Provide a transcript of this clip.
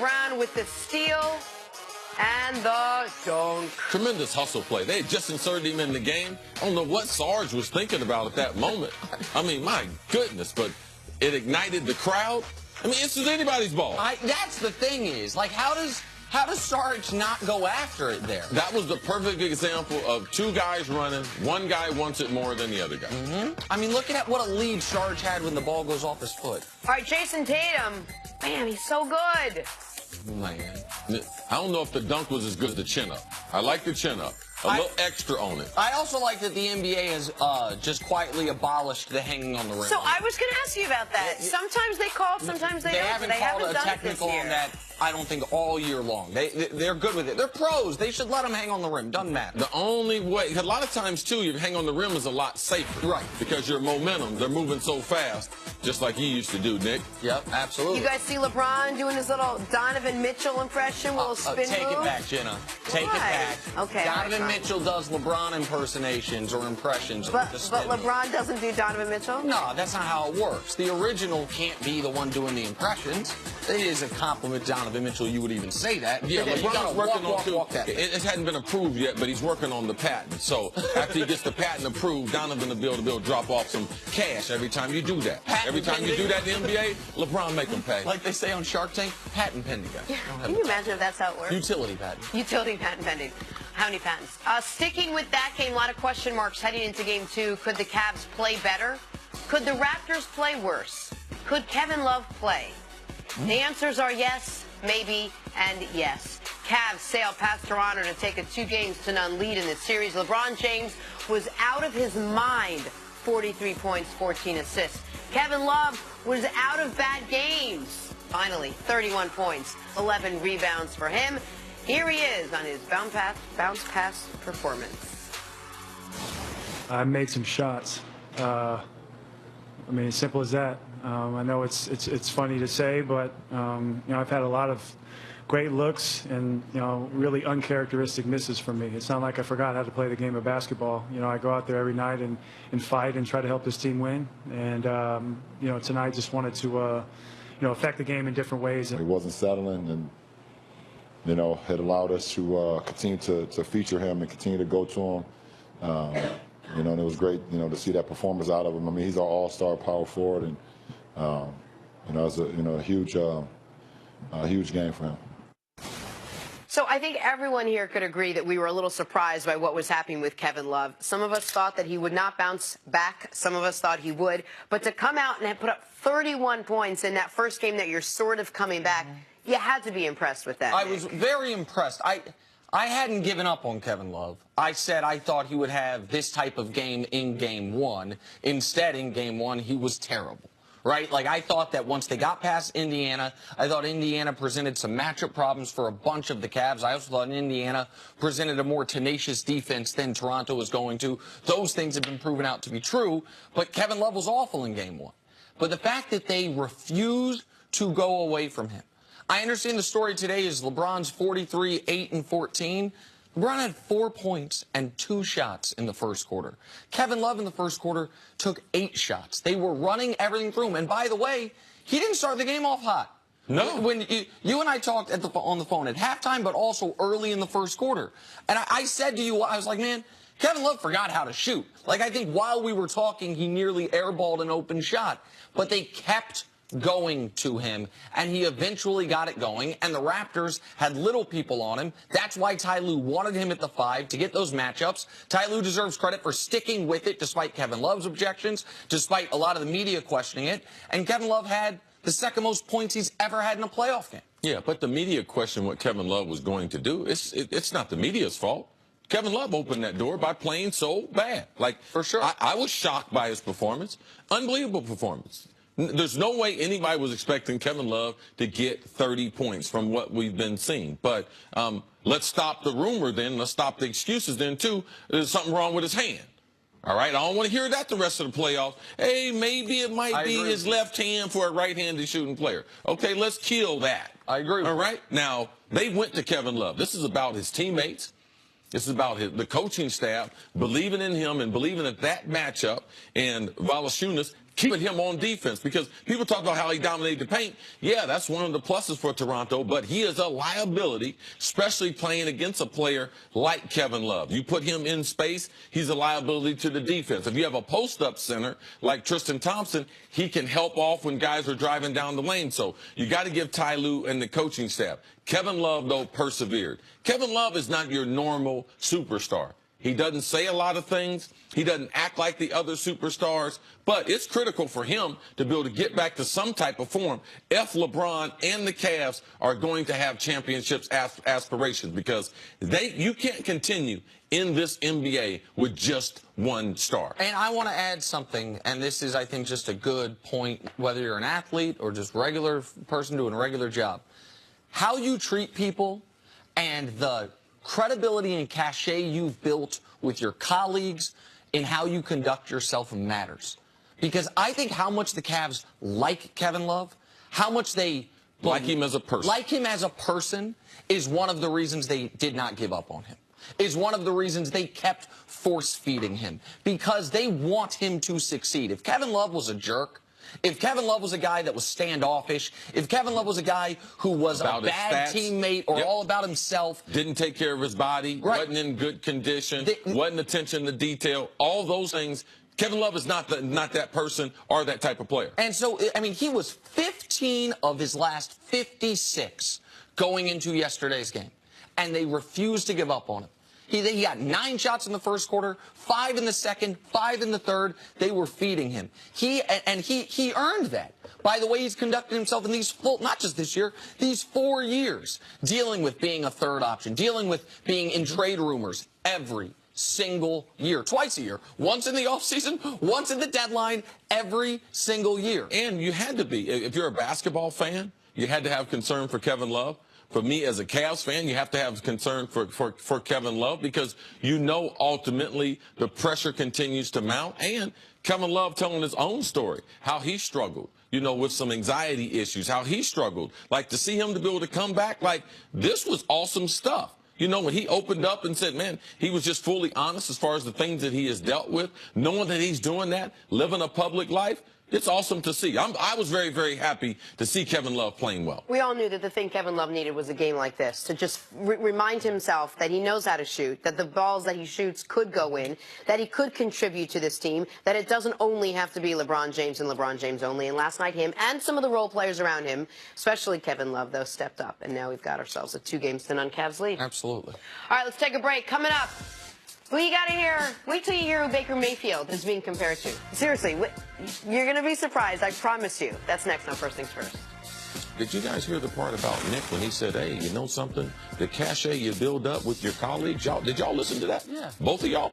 Brown with the steal and the dunk. Tremendous hustle play. They had just inserted him in the game. I don't know what Sarge was thinking about at that moment. I mean, my goodness, but it ignited the crowd. I mean, this is anybody's ball. That's the thing is, like, how does Sarge not go after it there? That was the perfect example of two guys running. One guy wants it more than the other guy. I mean, look at what a lead Sarge had when the ball goes off his foot. All right, Jason Tatum. Man, he's so good. Man, I don't know if the dunk was as good as the chin-up. I like the chin-up. A little extra on it. I also like that the NBA has just quietly abolished the hanging on the rim. So I was going to ask you about that. Sometimes they call, sometimes they don't. They haven't called a technical on that, I don't think, all year long. They're good with it. They're pros. They should let them hang on the rim. Doesn't matter. The only way, a lot of times, too, you hang on the rim is a lot safer. Right. Because your momentum, they're moving so fast, just like you used to do, Nick. Yep, absolutely. You guys see LeBron doing his little Donovan Mitchell impression, little spin move? Take it back, Jenna. Take it back. Okay. Donovan Mitchell does LeBron impersonations or impressions. But LeBron doesn't do Donovan Mitchell? No, that's not how it works. The original can't be the one doing the impressions. It is a compliment to Donovan Mitchell. You would even say that. Yeah, LeBron's working on that. It hadn't been approved yet, but he's working on the patent. So after he gets the patent approved, Donovan will be able to drop off some cash every time you do that. Every time you do that in the NBA, LeBron make him pay. Like they say on Shark Tank, patent pending. Yeah. Can you imagine if that's how it works? Utility patent. Utility patent pending. How many patents? Sticking with that game, a lot of question marks heading into Game 2. Could the Cavs play better? Could the Raptors play worse? Could Kevin Love play? The answers are yes, maybe, and yes. Cavs sail past Toronto to take a 2-0 lead in this series. LeBron James was out of his mind. 43 points, 14 assists. Kevin Love was out of bad games. Finally, 31 points, 11 rebounds for him. Here he is on his bounce pass performance. I made some shots. I mean, as simple as that. I know it's funny to say, but you know, I've had a lot of great looks and, you know, really uncharacteristic misses from me. It's not like I forgot how to play the game of basketball. You know, I go out there every night and fight and try to help this team win. And you know, tonight just wanted to you know, affect the game in different ways. He wasn't settling, and you know, it allowed us to continue to feature him and continue to go to him. You know, and it was great, you know, to see that performance out of him. I mean, he's our all-star power forward, and you know, it's a huge game for him. So I think everyone here could agree that we were a little surprised by what was happening with Kevin Love. Some of us thought that he would not bounce back. Some of us thought he would. But to come out and put up 31 points in that first game that you're sort of coming back, you had to be impressed with that. I was very impressed. I hadn't given up on Kevin Love. I said I thought he would have this type of game in Game 1. Instead, in Game 1, he was terrible. Right? Like, I thought that once they got past Indiana, I thought Indiana presented some matchup problems for a bunch of the Cavs. I also thought Indiana presented a more tenacious defense than Toronto was going to. Those things have been proven out to be true, but Kevin Love was awful in Game 1. But the fact that they refused to go away from him. I understand the story today is LeBron's 43, 8, and 14. LeBron had 4 points and 2 shots in the first quarter. Kevin Love in the first quarter took 8 shots. They were running everything through him. And by the way, he didn't start the game off hot. No. When you and I talked on the phone at halftime, but also early in the first quarter. And I said to you, I was like, man, Kevin Love forgot how to shoot. Like, I think while we were talking, he nearly airballed an open shot. But they kept going to him, and he eventually got it going, and the Raptors had little people on him. That's why Ty Lue wanted him at the 5 to get those matchups. Ty Lue deserves credit for sticking with it despite Kevin Love's objections, despite a lot of the media questioning it, and Kevin Love had the second most points he's ever had in a playoff game. Yeah, but the media questioned what Kevin Love was going to do. It's not the media's fault. Kevin Love opened that door by playing so bad. Like, for sure. I was shocked by his performance. Unbelievable performance. There's no way anybody was expecting Kevin Love to get 30 points from what we've been seeing. But let's stop the rumor then. Let's stop the excuses then, too. There's something wrong with his hand. All right? I don't want to hear that the rest of the playoffs. Hey, maybe it might be his left hand for a right-handed shooting player. Okay, let's kill that. I agree with All right? Now, they went to Kevin Love. This is about his teammates. This is about the coaching staff believing in him and believing that matchup, and Valanciunas keeping him on defense, because people talk about how he dominated the paint. Yeah, that's one of the pluses for Toronto, but he is a liability, especially playing against a player like Kevin Love. You put him in space, he's a liability to the defense. If you have a post-up center like Tristan Thompson, he can help off when guys are driving down the lane. So you got to give Ty Lue and the coaching staff. Kevin Love, though, persevered. Kevin Love is not your normal superstar. He doesn't say a lot of things. He doesn't act like the other superstars. But it's critical for him to be able to get back to some type of form if LeBron and the Cavs are going to have championships aspirations, because you can't continue in this NBA with just one star. And I want to add something, and this is, I think, just a good point, whether you're an athlete or just regular person doing a regular job. How you treat people and the credibility and cachet you've built with your colleagues in how you conduct yourself matters. Because I think how much the Cavs like Kevin Love, how much they like him as a person, is one of the reasons they did not give up on him. Is one of the reasons they kept force-feeding him, because they want him to succeed. If Kevin Love was a jerk, if Kevin Love was a guy that was standoffish, if Kevin Love was a guy who was a bad teammate or all about himself, didn't take care of his body, wasn't in good condition, wasn't attention to detail, all those things, Kevin Love is not that person or that type of player. And so, I mean, he was 15 of his last 56 going into yesterday's game, and they refused to give up on him. He got 9 shots in the first quarter, 5 in the second, 5 in the third. They were feeding him. He earned that by the way he's conducted himself in these not just this year, these 4 years, dealing with being a third option, dealing with being in trade rumors every single year, twice a year, once in the offseason, once in the deadline, every single year. And you had to be, if you're a basketball fan, you had to have concern for Kevin Love. For me, as a Cavs fan, you have to have concern for Kevin Love, because you know ultimately the pressure continues to mount. And Kevin Love telling his own story, how he struggled, you know, with some anxiety issues, how he struggled. Like, to see him to be able to come back, like, this was awesome stuff. You know, when he opened up and said, man, he was just fully honest as far as the things that he has dealt with, knowing that he's doing that, living a public life. It's awesome to see. I was very, very happy to see Kevin Love playing well. We all knew that the thing Kevin Love needed was a game like this, to just remind himself that he knows how to shoot, that the balls that he shoots could go in, that he could contribute to this team, that it doesn't only have to be LeBron James and LeBron James only. And last night, him and some of the role players around him, especially Kevin Love, though, stepped up. And now we've got ourselves a 2-game Cavs lead. Absolutely. All right, let's take a break. Coming up, who you got to hear? Wait till you hear who Baker Mayfield is being compared to. Seriously, you're going to be surprised, I promise you. That's next on First Things First. Did you guys hear the part about Nick when he said, hey, you know something? The cachet you build up with your colleagues, did y'all listen to that? Yeah. Both of y'all?